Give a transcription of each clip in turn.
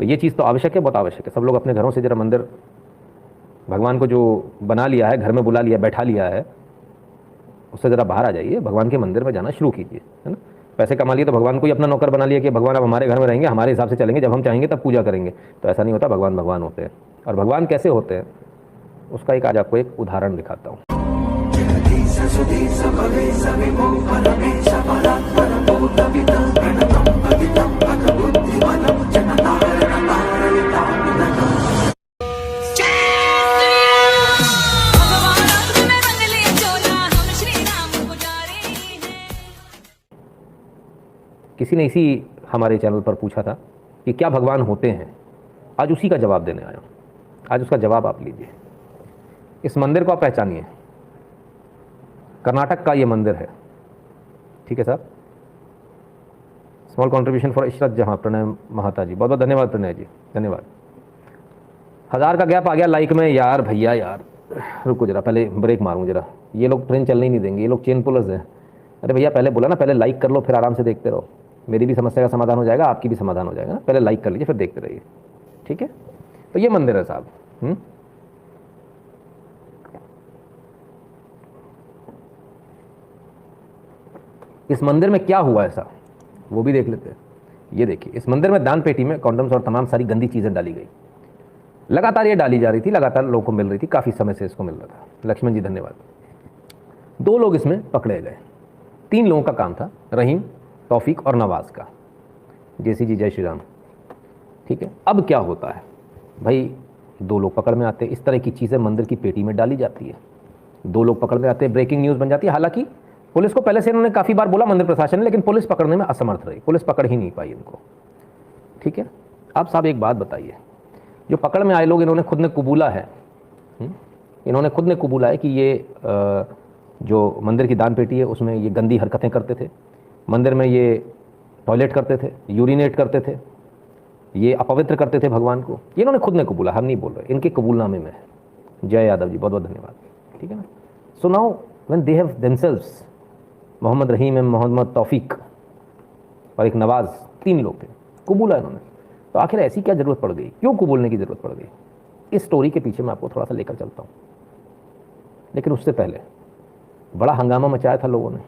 तो ये चीज़ तो आवश्यक है, बहुत आवश्यक है। सब लोग अपने घरों से जरा मंदिर, भगवान को जो बना लिया है, घर में बुला लिया, बैठा लिया है, उससे ज़रा बाहर आ जाइए, भगवान के मंदिर में जाना शुरू कीजिए, है ना। पैसे कमा लिए तो भगवान को ही अपना नौकर बना लिया कि भगवान अब हमारे घर में रहेंगे, हमारे हिसाब से चलेंगे, जब हम चाहेंगे तब पूजा करेंगे। तो ऐसा नहीं होता, भगवान भगवान होते हैं। और भगवान कैसे होते हैं उसका एक आज आपको एक उदाहरण दिखाता हूँ। किसी ने इसी हमारे चैनल पर पूछा था कि क्या भगवान होते हैं, आज उसी का जवाब देने आया हूँ। आज उसका जवाब आप लीजिए। इस मंदिर को आप पहचानिए, कर्नाटक का ये मंदिर है, ठीक है साहब। स्मॉल कंट्रीब्यूशन फॉर इशरत जहां, प्रणय महाता जी, बहुत बहुत धन्यवाद प्रणय जी, धन्यवाद। 1000 का गैप आ गया लाइक में यार, भैया यार रुको जरा, पहले ब्रेक मारूं जरा, ये लोग ट्रेन चलने ही नहीं देंगे, ये लोग चेन पुलर्स हैं। अरे भैया पहले बोला ना, पहले लाइक कर लो फिर आराम से देखते रहो, मेरी भी समस्या का समाधान हो जाएगा, आपकी भी समाधान हो जाएगा। पहले लाइक कर लीजिए फिर देखते रहिए, ठीक है। तो ये मंदिर है साहब। इस मंदिर में क्या हुआ ऐसा वो भी देख लेते हैं। ये देखिए, इस मंदिर में दान पेटी में कॉन्डम्स और तमाम सारी गंदी चीज़ें डाली गई, लगातार ये डाली जा रही थी, लगातार लोगों को मिल रही थी, काफ़ी समय से इसको मिल रहा था। लक्ष्मण जी धन्यवाद। 2 लोग इसमें पकड़े गए, 3 लोगों का काम था, रहीम, तौफीक और नवाज का। जैसी जी जय श्री राम, ठीक है। अब क्या होता है भाई, 2 लोग पकड़ में आते हैं, इस तरह की चीज़ें मंदिर की पेटी में डाली जाती है, 2 लोग पकड़ में आते हैं, ब्रेकिंग न्यूज़ बन जाती है। हालांकि पुलिस को पहले से इन्होंने काफ़ी बार बोला मंदिर प्रशासन ने, लेकिन पुलिस पकड़ने में असमर्थ रही, पुलिस पकड़ ही नहीं पाई इनको, ठीक है। आप साहब एक बात बताइए, जो पकड़ में आए लोग, इन्होंने खुद ने कबूला है, इन्होंने खुद ने कबूला है कि ये जो मंदिर की दान पेटी है उसमें ये गंदी हरकतें करते थे, मंदिर में ये टॉयलेट करते थे, यूरिनेट करते थे, ये अपवित्र करते थे भगवान को, ये इन्होंने खुद ने कबूला, हम नहीं बोल रहे, इनके कबूलनामे में है। जय यादव जी, बहुत बहुत धन्यवाद, ठीक है ना। So now when they have themselves, Mohammad Rahim and Mohammad Taufiq और एक नवाज, 3 लोग थे, कबूला इन्होंने। तो आखिर ऐसी क्या ज़रूरत पड़ गई, क्यों कबूलने की ज़रूरत पड़ गई, इस स्टोरी के पीछे मैं आपको थोड़ा सा लेकर चलता हूँ। लेकिन उससे पहले बड़ा हंगामा मचाया था लोगों ने,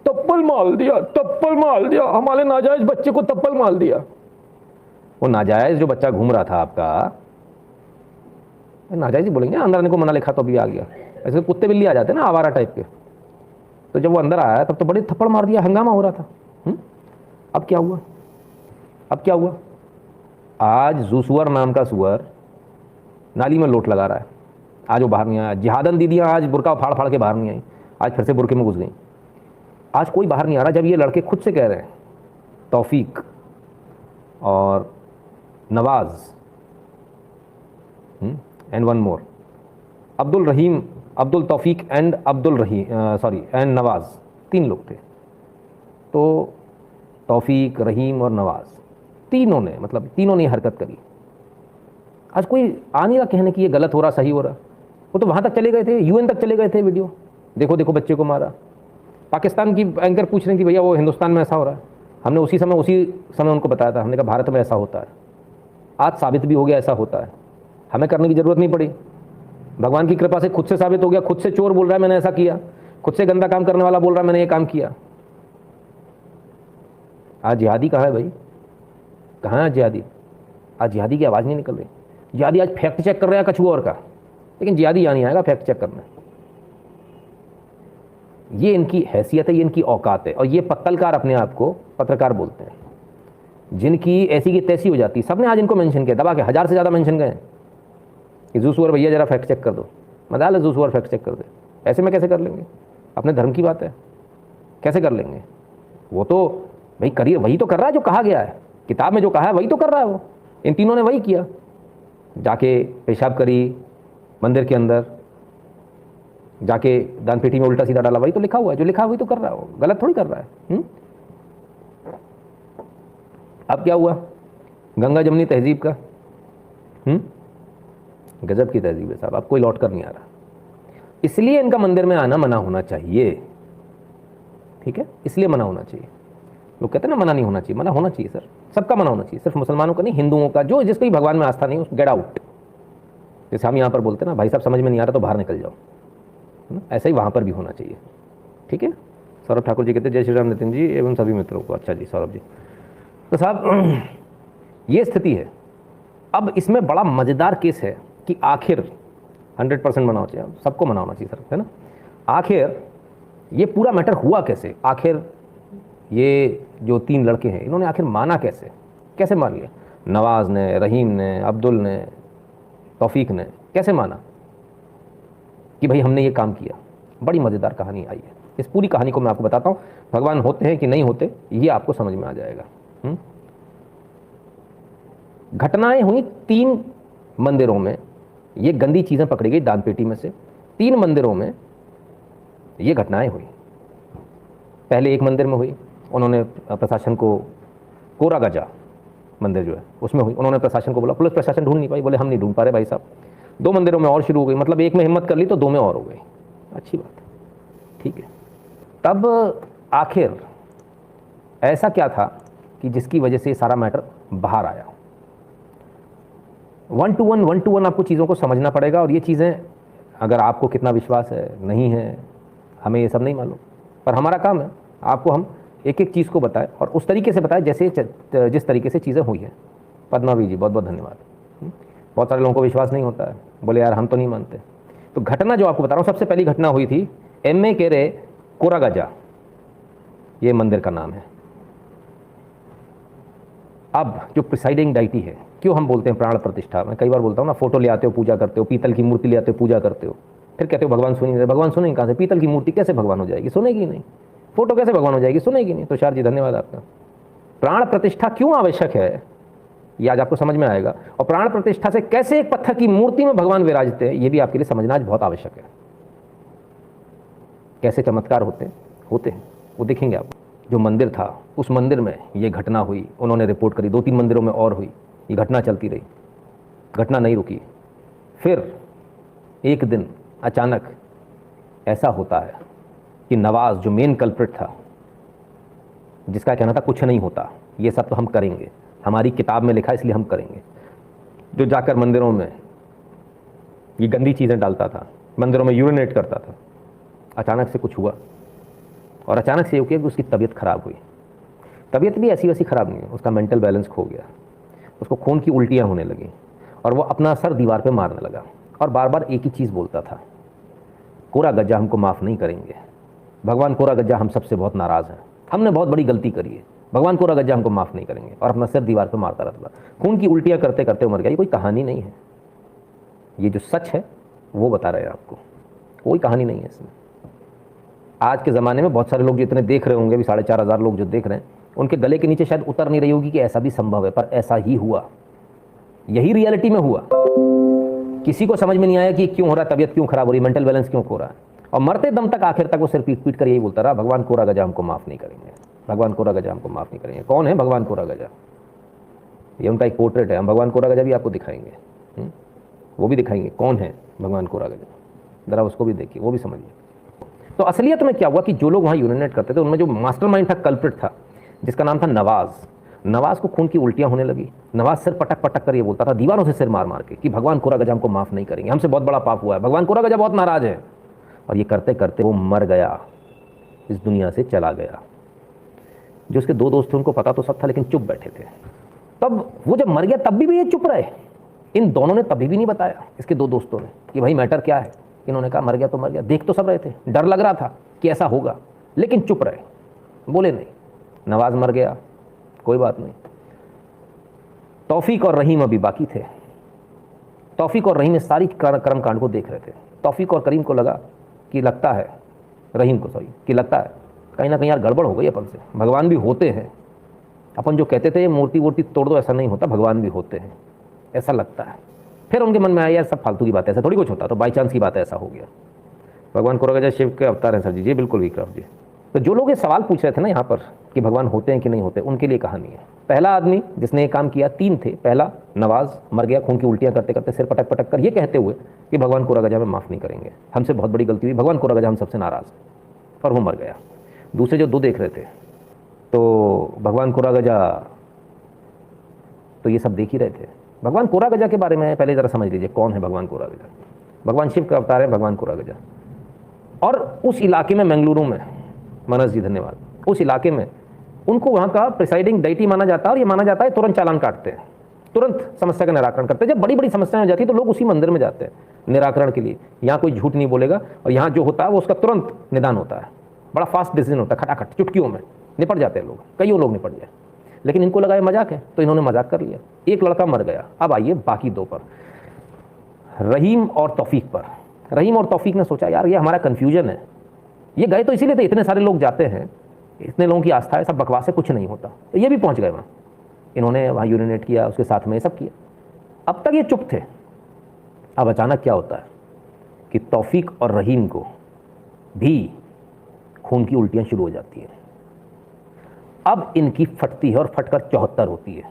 तप्पल मार दिया, तप्पल मार दिया, हमारे नाजायज बच्चे को तप्पल मार दिया। वो नाजायज जो बच्चा घूम रहा था आपका, नाजायज ही बोलेंगे, अंदर आने को मना लिखा तो अभी आ गया, ऐसे कुत्ते बिल्ली आ जाते हैं ना आवारा टाइप के। तो जब वो अंदर आया तब तो बड़े थप्पड़ मार दिया, हंगामा हो रहा था। अब क्या हुआ, अब क्या हुआ, आज जूसुअर नाम का सुअर नाली में लोट लगा रहा है, आज वो बाहर नहीं आया। जिहादन दीदियाँ आज बुरका फाड़ फाड़ के बाहर नहीं आई, आज फिर से बुरके में घुस गई, आज कोई बाहर नहीं आ रहा। जब ये लड़के खुद से कह रहे हैं, तौफीक और Nawaz and 1 more, Abdul Rahim, Abdul Taufiq and Abdul Rahim, sorry and Nawaz, 3 लोग थे। तो तौफीक, रहीम और नवाज, तीनों ने, मतलब तीनों ने हरकत करी। आज कोई आ नहीं रहा कहने कि ये गलत हो रहा, सही हो रहा। वो तो वहाँ तक चले गए थे, यूएन तक चले गए थे, वीडियो देखो देखो बच्चे को मारा। पाकिस्तान की एंकर पूछ रही थी भैया वो हिंदुस्तान में ऐसा हो रहा है, हमने उसी समय उनको बताया था, हमने कहा भारत में ऐसा होता है। आज साबित भी हो गया ऐसा होता है, हमें करने की ज़रूरत नहीं पड़ी, भगवान की कृपा से खुद से साबित हो गया। खुद से चोर बोल रहा है मैंने ऐसा किया, खुद से गंदा काम करने वाला बोल रहा है मैंने ये काम किया। आज जिहादी कहाँ है भाई, कहाँ है जिहादी? आज जिहादी की आवाज़ नहीं निकल रही। जिहादी आज फैक्ट चेक कर रहा है कछुआ और का, लेकिन जिहादी यहाँ नहीं आएगा फैक्ट चेक करने। ये इनकी हैसियत है, ये इनकी औकात है। और ये पत्तलकार अपने आप को पत्रकार बोलते हैं, जिनकी ऐसी की तैसी हो जाती। सबने आज इनको मेंशन किया, दबा के 1000 से ज़्यादा मेंशन गए कि जूसुअर भैया जरा फैक्ट चेक कर दो, मजाल है जूसुअर फैक्ट चेक कर दे। ऐसे में कैसे कर लेंगे, अपने धर्म की बात है, कैसे कर लेंगे? वो तो भाई करिए, वही तो कर रहा है जो कहा गया है किताब में, जो कहा है वही तो कर रहा है वो। इन तीनों ने वही किया, जाके पेशाब करी मंदिर के अंदर, जाके दान पेटी में उल्टा सीधा डाला, वही तो लिखा हुआ है, जो लिखा है वही तो कर रहा है वो, गलत थोड़ी कर रहा है। अब क्या हुआ, गंगा जमनी तहजीब का गजब की तहजीब है साहब, अब कोई लौट कर नहीं आ रहा। इसलिए इनका मंदिर में आना मना होना चाहिए, ठीक है, इसलिए मना होना चाहिए। लोग कहते हैं ना मना नहीं होना चाहिए, मना होना चाहिए सर, सबका मना होना चाहिए, सिर्फ मुसलमानों का नहीं, हिंदुओं का, जो जिसको भी भगवान में आस्था नहीं गेट आउट। जैसे हम यहाँ पर बोलते हैं ना, भाई साहब समझ में नहीं आ रहा तो बाहर निकल जाओ, है ना, ऐसा ही वहाँ पर भी होना चाहिए। ठीक है। सौरभ ठाकुर जी कहते हैं जय श्री राम नितिन जी एवं सभी मित्रों को। अच्छा जी सौरभ जी। तो साहब ये स्थिति है। अब इसमें बड़ा मज़ेदार केस है कि आखिर 100% मना होना चाहिए, सबको मना होना चाहिए सर, है ना। आखिर ये पूरा मैटर हुआ कैसे, आखिर ये जो 3 लड़के हैं इन्होंने आखिर माना कैसे, कैसे मान लिया? नवाज़ ने, रहीम ने, अब्दुल ने, तौफीक ने कैसे माना कि भाई हमने ये काम किया? बड़ी मज़ेदार कहानी आई है। इस पूरी कहानी को मैं आपको बताता हूँ, भगवान होते हैं कि नहीं होते ये आपको समझ में आ जाएगा। घटनाएं हुई 3 मंदिरों में, ये गंदी चीज़ें पकड़ी गई दान पेटी में से। 3 मंदिरों में ये घटनाएं हुई। पहले एक मंदिर में हुई, उन्होंने प्रशासन को, कोरा गजा मंदिर जो है उसमें हुई, उन्होंने प्रशासन को बोला, पुलिस प्रशासन ढूंढ नहीं पाई, बोले हम नहीं ढूंढ पा रहे भाई साहब। 2 मंदिरों में और शुरू हो गई, मतलब एक में हिम्मत कर ली तो 2 में और हो गई। अच्छी बात है, ठीक है। तब आखिर ऐसा क्या था कि जिसकी वजह से सारा मैटर बाहर आया? 1 to 1 आपको चीज़ों को समझना पड़ेगा। और ये चीज़ें अगर आपको कितना विश्वास है नहीं है, हमें ये सब नहीं मालूम, पर हमारा काम है आपको हम एक एक चीज़ को बताएं और उस तरीके से बताएं जैसे जिस तरीके से चीज़ें हुई हैं। पद्मावी जी बहुत बहुत धन्यवाद। बहुत सारे लोगों को विश्वास नहीं होता है, बोले यार हम तो नहीं मानते। तो घटना जो आपको बता रहा हूँ, सबसे पहली घटना हुई थी एम.ए. केरे कोरागजा, ये मंदिर का नाम है। अब जो प्रिसाइडिंग डाइटी है, क्यों हम बोलते हैं प्राण प्रतिष्ठा, मैं कई बार बोलता हूँ ना, फोटो ले आते हो पूजा करते हो, पीतल की मूर्ति ले आते हो पूजा करते हो, फिर कहते हो भगवान सुन नहीं रहे। भगवान सुनेंगे कहाँ से? पीतल की मूर्ति कैसे भगवान हो जाएगी? सुनेगी नहीं। फोटो कैसे भगवान हो जाएगी? सुनेगी नहीं। तुषार जी धन्यवाद आपका। प्राण प्रतिष्ठा क्यों आवश्यक है ये आज आपको समझ में आएगा, और प्राण प्रतिष्ठा से कैसे एक पत्थर की मूर्ति में भगवान विराजते हैं ये भी आपके लिए समझना आज बहुत आवश्यक है। कैसे चमत्कार होते हैं वो देखेंगे आप। जो मंदिर था उस मंदिर में ये घटना हुई, उन्होंने रिपोर्ट करी, 2-3 मंदिरों में और हुई, ये घटना चलती रही, घटना नहीं रुकी। फिर एक दिन अचानक ऐसा होता है कि नवाज़ जो मेन कल्प्रिट था, जिसका कहना था कुछ नहीं होता, ये सब तो हम करेंगे, हमारी किताब में लिखा इसलिए हम करेंगे, जो जाकर मंदिरों में ये गंदी चीज़ें डालता था, मंदिरों में यूरिनेट करता था, अचानक से कुछ हुआ। और अचानक से ये कि उसकी तबीयत खराब हुई। तबीयत भी ऐसी वैसी खराब नहीं है, उसका मेंटल बैलेंस खो गया, उसको खून की उल्टियाँ होने लगी और वो अपना सर दीवार पे मारने लगा और बार बार एक ही चीज़ बोलता था, कोरा गज्जा हमको माफ़ नहीं करेंगे, भगवान कोरा गज्जा हम सबसे बहुत नाराज़ हैं, हमने बहुत बड़ी गलती करी है, भगवान कोरा गज्जा हमको माफ़ नहीं करेंगे। और अपना सिर दीवार पे मारता रहता था, खून की उल्टियाँ करते करते मर गया। ये कोई कहानी नहीं है, ये जो सच है वो बता रहे हैं आपको, कोई कहानी नहीं है इसमें। आज के ज़माने में बहुत सारे लोग जितने देख रहे होंगे, अभी 4,500 लोग जो देख रहे हैं, उनके गले के नीचे शायद उतर नहीं रही होगी कि ऐसा भी संभव है, पर ऐसा ही हुआ, यही रियलिटी में हुआ। किसी को समझ में नहीं आया कि क्यों हो रहा, तबीयत क्यों खराब हो रही, मेंटल बैलेंस क्यों खो रहा है, और मरते दम तक आखिर तक वो सिर पीट पीट कर यही बोलता रहा, भगवान कोरा गजा हमको माफ़ नहीं करेंगे, भगवान कोरा गजा हमको माफ़ नहीं करेंगे। कौन है भगवान कोरा गजा? ये उनका एक पोर्ट्रेट है, हम भगवान कोरा गजा भी आपको दिखाएंगे, वो भी दिखाएंगे कौन है भगवान कोरा गजा, ज़रा उसको भी देखिए, वो भी समझिए। तो असलियत में क्या हुआ कि जो लोग वहाँ यूरिनेट करते थे उनमें जो मास्टरमाइंड था, कल्प्रिट था, जिसका नाम था नवाज़ को खून की उल्टियाँ होने लगी। नवाज़ सिर पटक पटक कर ये बोलता था, दीवारों से सिर मार मार के, कि भगवान कोरा गजा हमको माफ़ नहीं करेंगे, हमसे बहुत बड़ा पाप हुआ है, भगवान कोरा गजा बहुत नाराज़ है। और ये करते करते वो मर गया, इस दुनिया से चला गया। जो उसके 2 दोस्त थे उनको पता तो सब था, लेकिन चुप बैठे थे। तब वो जब मर गया तब भी ये चुप रहे। इन दोनों ने तभी भी नहीं बताया, इसके 2 दोस्तों ने, कि भाई मैटर क्या है। इन्होंने कहा मर गया तो मर गया, देख तो सब रहे थे, डर लग रहा था कि ऐसा होगा, लेकिन चुप रहे, बोले नहीं। नवाज़ मर गया, कोई बात नहीं। तौफीक और रहीम अभी बाकी थे। तौफीक और रहीम इस सारी कर्म कांड को देख रहे थे। तौफीक और करीम को लगा कि लगता है, रहीम को सॉरी, कि लगता है कहीं ना कहीं यार गड़बड़ हो गई अपन से, भगवान भी होते हैं, अपन जो कहते थे मूर्ति वूर्ति तोड़ दो, ऐसा नहीं होता, भगवान भी होते हैं, ऐसा लगता है। फिर उनके मन में आया यार सब फालतू की बात है, ऐसा थोड़ी कुछ होता, तो बाई चांस की बात है, ऐसा हो गया। भगवान कोरा गजा शिव के अवतार हैं सर जी, जी बिल्कुल विक्रम जी। तो जो लोग ये सवाल पूछ रहे थे ना यहाँ पर कि भगवान होते हैं कि नहीं होते, उनके लिए कहानी है। पहला आदमी जिसने ये काम किया, 3 थे। पहला नवाज़ मर गया खून की उल्टियाँ करते करते, सिर पटक पटक कर ये कहते हुए कि भगवान कोरा गजा में माफ़ नहीं करेंगे, हमसे बहुत बड़ी गलती हुई, भगवान कोरा गजा हम सबसे नाराज़, और वो मर गया। दूसरे जो 2 देख रहे थे, तो भगवान कोरा गजा तो ये सब देख ही रहे थे। भगवान कोरा गजा के बारे में पहले जरा समझ लीजिए, कौन है भगवान कोरा गजा। भगवान शिव का अवतार है भगवान कोरा गजा। और उस इलाके में, मंगलुरु में, मनस जी धन्यवाद, उस इलाके में उनको वहाँ का प्रिसाइडिंग डाइटी माना जाता है। और ये माना जाता है तुरंत चालान काटते हैं, तुरंत समस्या का निराकरण करते हैं। जब बड़ी बड़ी समस्याएं हो जाती है तो लोग उसी मंदिर में जाते हैं निराकरण के लिए। यहाँ कोई झूठ नहीं बोलेगा और यहाँ जो होता है वो उसका तुरंत निदान होता है। बड़ा फास्ट डिसीजन होता है, खटाखट चुटकियों में निपट जाते हैं लोग, कईयों लोग निपट जाए। लेकिन इनको लगा ये मजाक है तो इन्होंने मजाक कर लिया। एक लड़का मर गया। अब आइए बाकी दो पर, रहीम और तौफीक पर। रहीम और तौफीक ने सोचा यार ये हमारा कन्फ्यूजन है, ये गए तो इसीलिए थे, इतने सारे लोग जाते हैं, इतने लोगों की आस्था है, सब बकवास है, कुछ नहीं होता। तो ये भी पहुंच गए वहाँ, इन्होंने वहाँ यूरिनेट किया, उसके साथ में सब किया। अब तक ये चुप थे। अब अचानक क्या होता है कि तौफीक और रहीम को भी खून की उल्टियाँ शुरू हो जाती हैं। अब इनकी फटती है और फटकर 74 होती है।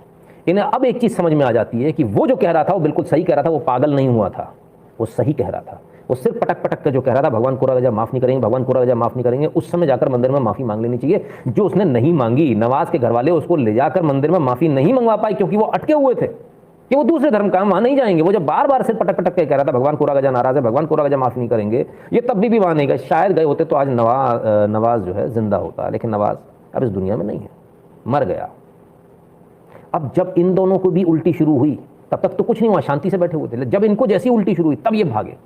इन्हें अब एक चीज़ समझ में आ जाती है कि वो जो कह रहा था वो बिल्कुल सही कह रहा था, वो पागल नहीं हुआ था, वो सही कह रहा था। वो सिर्फ पटक पटक कर जो कह रहा था भगवान कोरा गजा माफ़ नहीं करेंगे, भगवान कोरा गजा माफ़ नहीं करेंगे, उस समय जाकर मंदिर में माफ़ी मांग लेनी चाहिए, जो उसने नहीं मांगी। नवाज के घर वाले उसको ले जाकर मंदिर में माफ़ी नहीं मंगवा पाए क्योंकि वो अटके हुए थे कि वो दूसरे धर्म का, वहाँ नहीं जाएंगे। वो जब बार बार सिर्फ पटक पटक के कह रहा था भगवान कोरा गजा नाराज़ है, भगवान कोरा गजा माफ़ नहीं करेंगे, ये तब भी वहाँ नहीं गए। शायद गए होते तो आज नवाज जो है जिंदा होता है, लेकिन नवाज अब इस दुनिया में नहीं है, मर गया। अब जब इन दोनों को भी उल्टी शुरू हुई, तब तक तो कुछ नहीं हुआ, शांति से बैठे हुए थे। जब इनको जैसी उल्टी शुरू हुई तब ये भागे।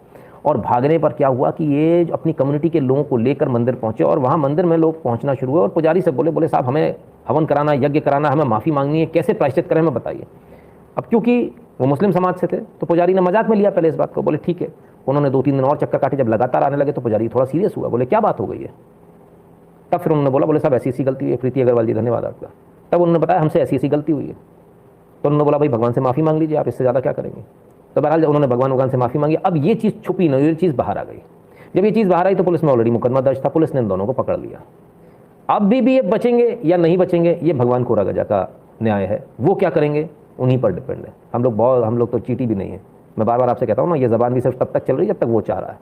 और भागने पर क्या हुआ कि ये अपनी कम्युनिटी के लोगों को लेकर मंदिर पहुंचे। और वहाँ मंदिर में लोग पहुंचना शुरू हुए और पुजारी से बोले साहब हमें हवन कराना, यज्ञ कराना, हमें माफ़ी मांगनी है, कैसे प्रायश्चित करें हमें बताइए। अब क्योंकि वो मुस्लिम समाज से थे तो पुजारी ने मजाक में लिया पहले इस बात को, बोले ठीक है। उन्होंने 2-3 दिन और चक्कर काटे, जब लगातार आने लगे तो पुजारी थोड़ा सीरियस हुआ, बोले क्या बात हो गई है। तब फिर उन्होंने बोला, बोले साहब ऐसी ऐसी गलती हुई है। प्रीति अग्रवाल जी धन्यवाद आपका। तब उन्होंने बताया हमसे ऐसी ऐसी गलती हुई है। तो उन्होंने बोला भाई भगवान से माफ़ी मांग लीजिए, आप इससे ज़्यादा क्या करेंगे। तो बहरहाल उन्होंने भगवान से माफ़ी मांगी। अब ये चीज़ छुपी नहीं, ये चीज़ बाहर आ गई। जब ये चीज़ बाहर आई तो पुलिस में ऑलरेडी मुकदमा दर्ज था, पुलिस ने इन दोनों को पकड़ लिया। अब भी ये बचेंगे या नहीं बचेंगे ये भगवान कोरा गजा का न्याय है, वो क्या करेंगे उन्हीं पर डिपेंड है। हम लोग तो चीटी भी नहीं है। मैं बार बार आपसे कहता हूँ ना, ये ज़बान भी सिर्फ तब तक चल रही है जब तक वो चाह रहा है।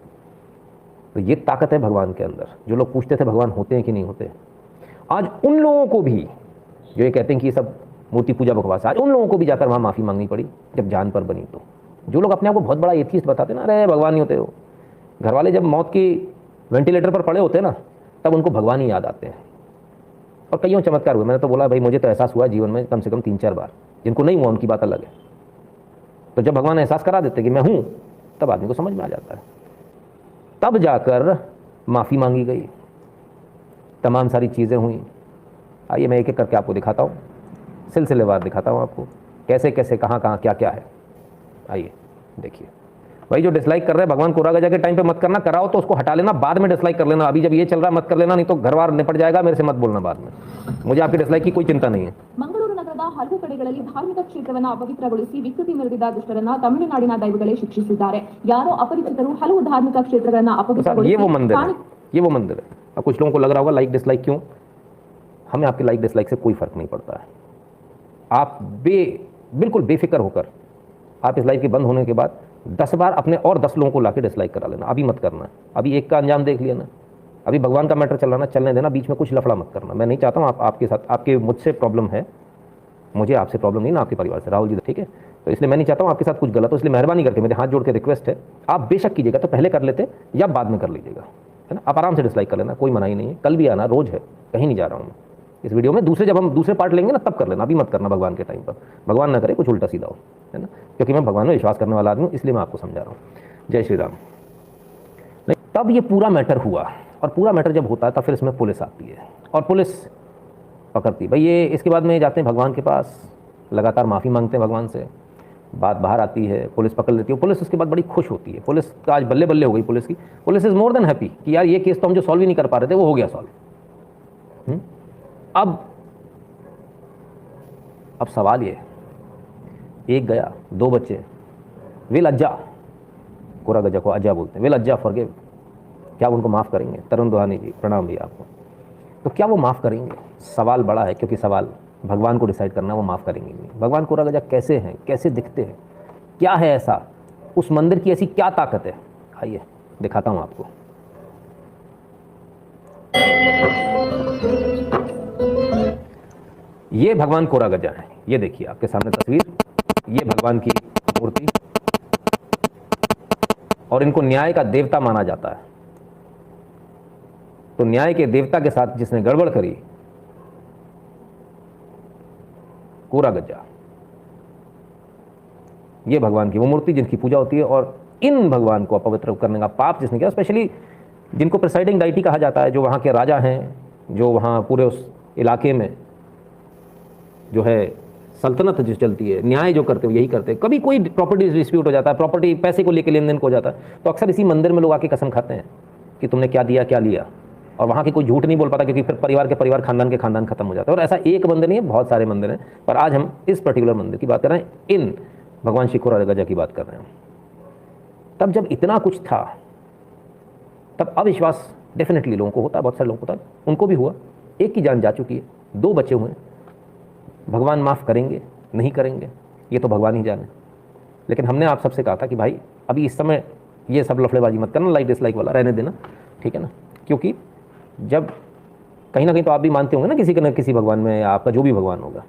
तो ये ताकत है भगवान के अंदर। जो लोग पूछते थे भगवान होते हैं कि नहीं होते, आज उन लोगों को भी जो ये कहते हैं कि ये सब मूर्ति पूजा बकवास, आज उन लोगों को भी जाकर वहाँ माफ़ी मांगनी पड़ी जब जान पर बनी। तो जो लोग अपने आप को बहुत बड़ा एथियस्ट बताते ना, अरे भगवान नहीं होते हो, घर वाले जब मौत की वेंटिलेटर पर पड़े होते ना तब उनको भगवान ही याद आते हैं। और कईयों चमत्कार हुए। मैंने तो बोला भाई मुझे तो एहसास हुआ जीवन में कम से कम 3-4 बार, जिनको नहीं हुआ उनकी बात अलग है। तो जब भगवान एहसास करा देते कि मैं हूँ तब आदमी को समझ में आ जाता है। तब जाकर माफ़ी मांगी गई, तमाम सारी चीज़ें हुई। आइए मैं एक एक करके आपको दिखाता हूँ, सिलसिलेवार दिखाता हूँ आपको कैसे कैसे कहाँ कहाँ क्या क्या है। आइए देखिए। भाई जो डिसलाइक कर रहे हैं भगवान कोरा गजा के टाइम पे मत करना, कराओ तो उसको हटा लेना, बाद में डिसलाइक कर लेना। अभी जब ये चल रहा है मत कर लेना, नहीं तो घर बार निपट जाएगा। मेरे से मत बोलना बाद में, मुझे आपकी डिसलाइक की कोई चिंता नहीं है। ಮಂಗಳೂರು ನಗರದ ಹಲವು ಕಡೆಗಳಲ್ಲಿ ಧಾರ್ಮಿಕ ಕ್ಷೇತ್ರವನ್ನು ಅಪವಿತ್ರಗೊಳಿಸಿ ವಿಕೃತಿ ಮೆರೆದಿದ್ದ ದುಷ್ಟರನ್ನ ತಮಿಳುನಾಡಿನ ದೈವಗಳೇ ಶಿಕ್ಷಿಸಿದ್ದಾರೆ. ಯಾರೋ ಅಪರಿಚಿತರು ಹಲವು ಧಾರ್ಮಿಕ ಕ್ಷೇತ್ರಗಳನ್ನು ಅಪವಿತ್ರಗೊಳಿಸಿ ये वो मंदिर है। अब कुछ लोगों को लग रहा होगा लाइक डिसलाइक क्यों, हमें आपके लाइक डिसलाइक से कोई फर्क नहीं पड़ता है। आप बिल्कुल बेफिक्र होकर आप इस लाइव के बंद होने के बाद 10 बार अपने और 10 लोगों को लाके डिसलाइक करा लेना। अभी मत करना है, अभी एक का अंजाम देख लिया ना, अभी भगवान का मैटर चल रहा ना, चलने देना, बीच में कुछ लफड़ा मत करना। मैं नहीं चाहता हूँ आपके साथ, आपके मुझसे प्रॉब्लम है, मुझे आपसे प्रॉब्लम नहीं ना आपके परिवार से, राहुल जी ठीक है। तो इसलिए मैं नहीं चाहता हूँ आपके साथ कुछ गलत हो। इसलिए मेहरबानी करके मेरे हाथ जोड़ के रिक्वेस्ट है, आप बेशक कीजिएगा तो पहले कर लेते या बाद में कर लीजिएगा, है ना। आप आराम से डिसलाइक कर लेना, कोई मनाही नहीं है। कल भी आना, रोज़ है, कहीं नहीं जा रहा हूँ मैं। इस वीडियो में जब हम दूसरे पार्ट लेंगे ना तब कर लेना, अभी मत करना भगवान के टाइम पर। भगवान ना करे कुछ उल्टा सीधा हो, है ना, क्योंकि मैं भगवान में विश्वास करने वाला आदमी हूँ, इसलिए मैं आपको समझा रहा हूँ। जय श्री राम। तब ये पूरा मैटर हुआ, और पूरा मैटर जब होता है तब फिर इसमें पुलिस आती है और पुलिस पकड़ती है। भाई ये इसके बाद में जाते हैं भगवान के पास, लगातार माफ़ी मांगते हैं भगवान से, बात बाहर आती है, पुलिस पकड़ लेती है। पुलिस उसके बाद बड़ी खुश होती है। पुलिस का आज बल्ले बल्ले हो गई पुलिस की। Police is more than happy कि यार ये केस तो हम जो सॉल्व ही नहीं कर पा रहे थे वो हो गया सॉल्व। अब सवाल ये, एक गया, 2 बच्चे, विल अज्जा, कोरा गजा को अज्जा बोलते हैं, विल अज्जा फॉरगिव, क्या उनको माफ़ करेंगे? तरुण दुहानी जी प्रणाम भैया आपको। तो क्या वो माफ़ करेंगे? सवाल बड़ा है, क्योंकि सवाल भगवान को डिसाइड करना वो माफ़ करेंगे नहीं। भगवान कोरा गजा कैसे हैं, कैसे दिखते हैं, क्या है ऐसा, उस मंदिर की ऐसी क्या ताकत है, आइए दिखाता हूँ आपको। ये भगवान कोरा गजा है, ये देखिए आपके सामने तस्वीर, ये भगवान की मूर्ति, और इनको न्याय का देवता माना जाता है। तो न्याय के देवता के साथ जिसने गड़बड़ करी, कोरा गजा, ये भगवान की वो मूर्ति जिनकी पूजा होती है, और इन भगवान को अपवित्र करने का पाप जिसने किया, स्पेशली जिनको प्रिसाइडिंग डाइटी कहा जाता है, जो वहाँ के राजा हैं, जो वहाँ पूरे उस इलाके में जो है सल्तनत जो चलती है, न्याय जो करते हो यही करते हैं। कभी कोई प्रॉपर्टी डिस्प्यूट हो जाता है, प्रॉपर्टी पैसे को लेकर लेन देन हो जाता है, तो अक्सर इसी मंदिर में लोग आके कसम खाते हैं कि तुमने क्या दिया क्या लिया, और वहाँ की कोई झूठ नहीं बोल पाता, क्योंकि फिर परिवार के परिवार, खानदान के खानदान खत्म हो जाता है। और ऐसा एक मंदिर नहीं है, बहुत सारे मंदिर हैं, पर आज हम इस पर्टिकुलर मंदिर की बात कर रहे हैं, इन भगवान श्री कोरा गजा की बात कर रहे हैं। तब जब इतना कुछ था, तब अविश्वास डेफिनेटली लोगों को होता है, बहुत सारे लोगों को होता है, उनको भी हुआ। एक की जान जा चुकी है, 2 बचे हुए हैं। भगवान माफ़ करेंगे नहीं करेंगे ये तो भगवान ही जाने, लेकिन हमने आप सबसे कहा था कि भाई अभी इस समय ये सब लफड़ेबाजी मत करना, लाइक डिसलाइक वाला रहने देना, ठीक है ना, क्योंकि जब कहीं ना कहीं तो आप भी मानते होंगे ना किसी के न किसी भगवान में, या आपका जो भी भगवान होगा,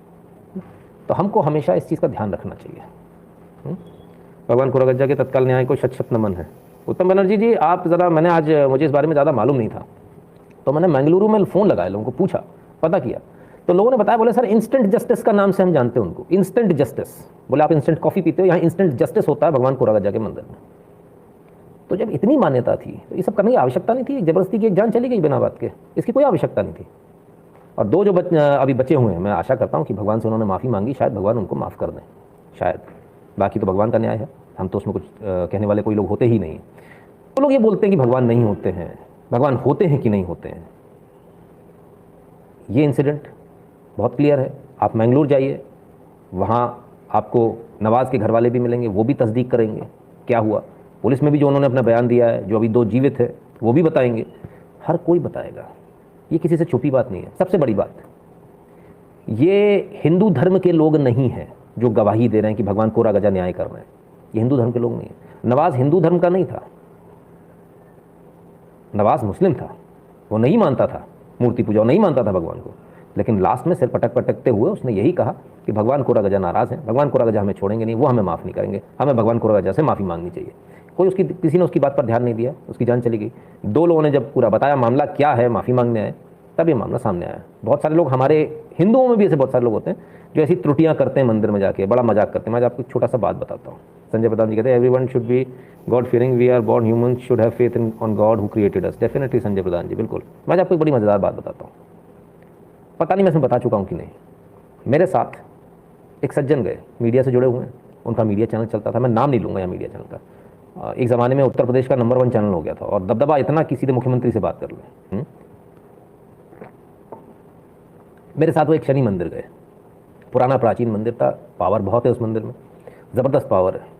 तो हमको हमेशा इस चीज़ का ध्यान रखना चाहिए। भगवान कोरा गजा के तत्काल न्याय को शत शत नमन है। उत्तम बनर्जी जी, आप ज़रा, मैंने आज, मुझे इस बारे में ज़्यादा मालूम नहीं था, तो मैंने मंगलुरु में फ़ोन लगाया, लोगों को पूछा, पता किया, तो लोगों ने बताया, बोले सर इंस्टेंट जस्टिस का नाम से हम जानते हैं उनको, इंस्टेंट जस्टिस। बोले आप इंस्टेंट कॉफ़ी पीते हो, यहाँ इंस्टेंट जस्टिस होता है भगवान कोरा गजा के मंदिर में। तो जब इतनी मान्यता थी तो ये सब करने की आवश्यकता नहीं थी, जबरदस्ती की एक जान चली गई बिना बात के, इसकी कोई आवश्यकता नहीं थी। और 2 जो अभी बचे हुए हैं, मैं आशा करता हूँ कि भगवान से उन्होंने माफ़ी मांगी, शायद भगवान उनको माफ़ कर दें, शायद, बाकी तो भगवान का न्याय है, हम तो उसमें कुछ कहने वाले कोई लोग होते ही नहीं। तो लोग ये बोलते हैं कि भगवान नहीं होते हैं, भगवान होते हैं कि नहीं होते हैं। ये इंसिडेंट बहुत क्लियर है, आप मैंगलोर जाइए, वहाँ आपको नवाज़ के घर वाले भी मिलेंगे, वो भी तस्दीक करेंगे क्या हुआ। पुलिस में भी जो उन्होंने अपना बयान दिया है, जो अभी 2 जीवित है वो भी बताएंगे, हर कोई बताएगा, ये किसी से छुपी बात नहीं है। सबसे बड़ी बात, ये हिंदू धर्म के लोग नहीं हैं जो गवाही दे रहे हैं कि भगवान कोरा गजा न्याय कर रहे हैं, ये हिंदू धर्म के लोग नहीं है। नवाज़ हिंदू धर्म का नहीं था, नवाज़ मुस्लिम था, वो नहीं मानता था मूर्ति पूजा, नहीं मानता था भगवान को, लेकिन लास्ट में सिर पटकते हुए उसने यही कहा कि भगवान कोरा गजा नाराज़ हैं, भगवान कोरा गजा हमें छोड़ेंगे नहीं, वो हमें माफ़ नहीं करेंगे, हमें भगवान कोरा गजा से माफ़ी मांगनी चाहिए। किसी ने उसकी बात पर ध्यान नहीं दिया, उसकी जान चली गई। 2 लोगों ने जब पूरा बताया मामला क्या है, माफ़ी मांगने आए, तब ये मामला सामने आया। बहुत सारे लोग, हमारे हिंदुओं में भी ऐसे बहुत सारे लोग होते हैं जो ऐसी त्रुटियां करते हैं, मंदिर में जाके बड़ा मजाक करते हैं। मैं आपको छोटा सा बात बताता हूँ। संजय प्रधान जी कहते हैं everyone should be God fearing, we are born human, should have faith in on God who created us. Definitely Sanjay Pradhan ji, बिल्कुल। मैं आपको एक बड़ी मज़ेदार बात बताता हूँ, पता नहीं मैं इसमें बता चुका हूँ कि नहीं। मेरे साथ एक सज्जन गए, मीडिया से जुड़े हुए हैं, उनका मीडिया चैनल चलता था, मैं नाम नहीं लूँगा यहाँ मीडिया चैनल का। एक ज़माने में उत्तर प्रदेश का नंबर 1 चैनल हो गया था, और दबदबा इतना कि सीधे मुख्यमंत्री से बात कर लें। मेरे साथ वो एक शनि मंदिर गए, पुराना प्राचीन मंदिर था, पावर बहुत है उस मंदिर में, ज़बरदस्त पावर है।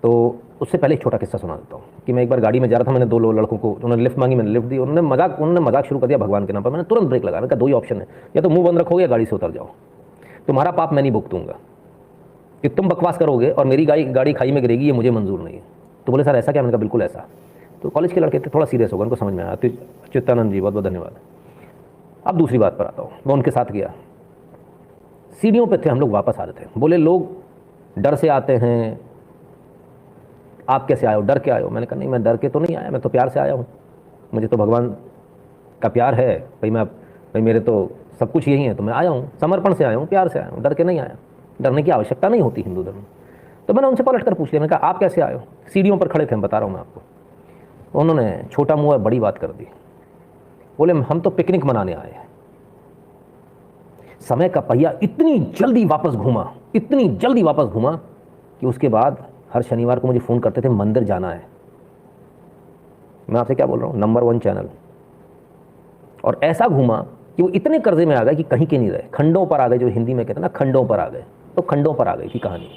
तो उससे पहले एक छोटा किस्सा सुना देता हूँ कि मैं एक बार गाड़ी में जा रहा था, मैंने 2 लड़कों को, उन्होंने लिफ्ट मांगी, मैंने लिफ्ट दी, उन्होंने मजाक शुरू कर दिया भगवान के नाम पर। मैंने तुरंत ब्रेक लगा, मैंने कहा 2 ही ऑप्शन है, या तो मुंह बंद रखोगे या गाड़ी से उतर जाओ, तुम्हारा पाप मैं नहीं भुगतूंगा, कि तुम बकवास करोगे और मेरी गाड़ी खाई में गिरेगी, ये मुझे मंजूर नहीं है। तो बोले सर ऐसा क्या? मैंने कहा बिल्कुल ऐसा। तो कॉलेज के लड़के थे, थोड़ा सीरियस होगा, उनको समझ में आया। चित्तानंद जी बहुत बहुत धन्यवाद। अब दूसरी बात पर आता हूँ, मैं उनके साथ गया, सीढ़ियों पे थे हम लोग, वापस आ रहे थे। बोले लोग डर से आते हैं, आप कैसे आए हो, डर के आए हो? मैंने कहा नहीं, मैं डर के तो नहीं आया, मैं तो प्यार से आया हूँ, मुझे तो भगवान का प्यार है भाई मेरे तो सब कुछ यही है, तो मैं आया हूँ, समर्पण से आया हूँ, प्यार से आया हूँ, डर के नहीं आया। डरने की आवश्यकता नहीं होती हिंदू धर्म। तो मैंने उनसे पलट कर पूछ लिया, मैंने कहा आप कैसे आए हो? सीढ़ियों पर खड़े थे, हम बता रहा हूँ मैं आपको। उन्होंने छोटा मुँह बड़ी बात कर दी, बोले हम तो पिकनिक मनाने आए हैं। समय का पहिया इतनी जल्दी वापस घूमा कि उसके बाद हर शनिवार को मुझे फ़ोन करते थे, मंदिर जाना है। मैं आपसे क्या बोल रहा हूँ, नंबर 1 चैनल। और ऐसा घूमा कि वो इतने कर्जे में आ गए कि कहीं के नहीं रहे, खंडों पर आ गए, जो हिंदी में कहते हैं ना, खंडों पर आ गए। तो खंडों पर आ गई थी कहानी।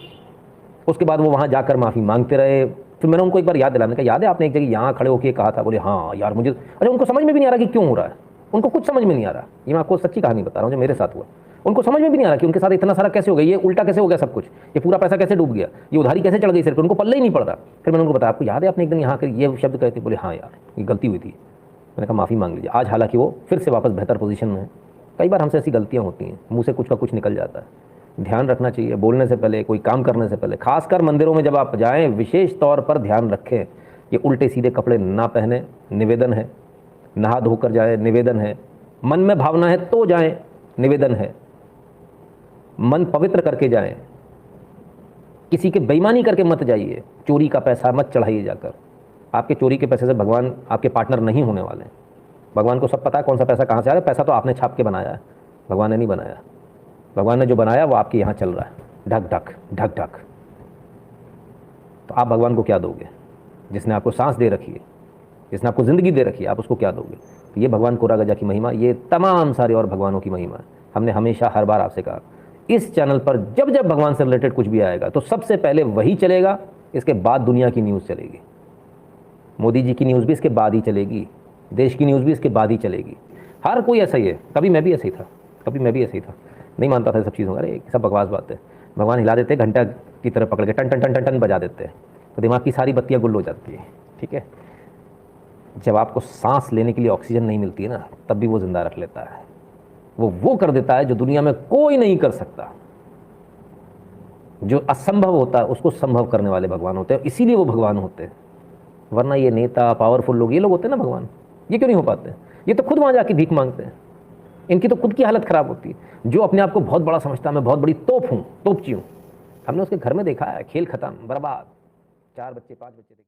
उसके बाद वो वहाँ जाकर माफ़ी मांगते रहे। फिर मैंने उनको एक बार याद दिलाने का, याद है आपने एक जगह यहाँ खड़े होकर कहा था? बोले हाँ यार मुझे। अच्छा, उनको समझ में भी नहीं आ रहा कि क्यों हो रहा है, उनको कुछ समझ में नहीं आ रहा। ये मैं आपको सच्ची कहानी बता रहा हूँ जो मेरे साथ हुआ। उनको समझ में भी नहीं आ रहा कि उनके साथ इतना सारा कैसे हो गया, ये उल्टा कैसे हो गया सब कुछ, ये पूरा पैसा कैसे डूब गया, ये उधारी कैसे चढ़ गई सिर पर, उनको पल्ले ही नहीं पड़ रहा। फिर मैंने उनको बताया, आपको याद है आपने एक दिन यहाँ कर ये शब्द कहे थे? बोले हाँ यार ये गलती हुई थी। मैंने कहा माफ़ी मांग लीजिए। आज हालांकि वो फिर से वापस बेहतर पोजीशन में है, कई बार हमसे ऐसी गलतियां होती हैं, मुंह से कुछ का कुछ निकल जाता है। ध्यान रखना चाहिए बोलने से पहले, कोई काम करने से पहले। खासकर मंदिरों में जब आप जाएं, विशेष तौर पर ध्यान रखें कि उल्टे सीधे कपड़े ना पहने, निवेदन है। नहा धोकर जाए, निवेदन है। मन में भावना है तो जाएं, निवेदन है। मन पवित्र करके जाएं, किसी के बेईमानी करके मत जाइए। चोरी का पैसा मत चढ़ाइए जाकर। आपके चोरी के पैसे से भगवान आपके पार्टनर नहीं होने वाले हैं। भगवान को सब पता है कौन सा पैसा कहाँ से आ रहा है। पैसा तो आपने छाप के बनाया है, भगवान ने नहीं बनाया। भगवान ने जो बनाया वो आपके यहाँ चल रहा है, ढक ढक ढक ढक। तो आप भगवान को क्या दोगे? जिसने आपको सांस दे रखी है, जिसने आपको ज़िंदगी दे रखी है, आप उसको क्या दोगे? तो ये भगवान कोरा गजा की महिमा, ये तमाम सारे और भगवानों की महिमा है। हमने हमेशा हर बार आपसे कहा, इस चैनल पर जब जब भगवान से रिलेटेड कुछ भी आएगा तो सबसे पहले वही चलेगा, इसके बाद दुनिया की न्यूज़ चलेगी। मोदी जी की न्यूज़ भी इसके बाद ही चलेगी, देश की न्यूज़ भी इसके बाद ही चलेगी। हर कोई ऐसा ही है। कभी मैं भी ऐसे ही था, कभी मैं भी ऐसे ही था, नहीं मानता था सब चीज़ों का। अरे सब बकवास बात है। भगवान हिला देते, घंटा की तरह पकड़ के टन टन टन टन टन बजा देते हैं, तो दिमाग की सारी बत्तियां गुल हो जाती है। ठीक है, जब आपको सांस लेने के लिए ऑक्सीजन नहीं मिलती है ना, तब भी वो जिंदा रख लेता है। वो कर देता है जो दुनिया में कोई नहीं कर सकता। जो असंभव होता है उसको संभव करने वाले भगवान होते हैं, इसीलिए वो भगवान होते हैं। वरना ये नेता, पावरफुल लोग, ये लोग होते हैं ना भगवान, ये क्यों नहीं हो पाते? ये तो खुद वहां जाके भीख मांगते हैं। इनकी तो खुद की हालत खराब होती है। जो अपने आप को बहुत बड़ा समझता है, मैं बहुत बड़ी तोप हूं, तोपची हूं, हमने उसके घर में देखा है, खेल खत्म, बर्बाद। 4 बच्चे 5 बच्चे।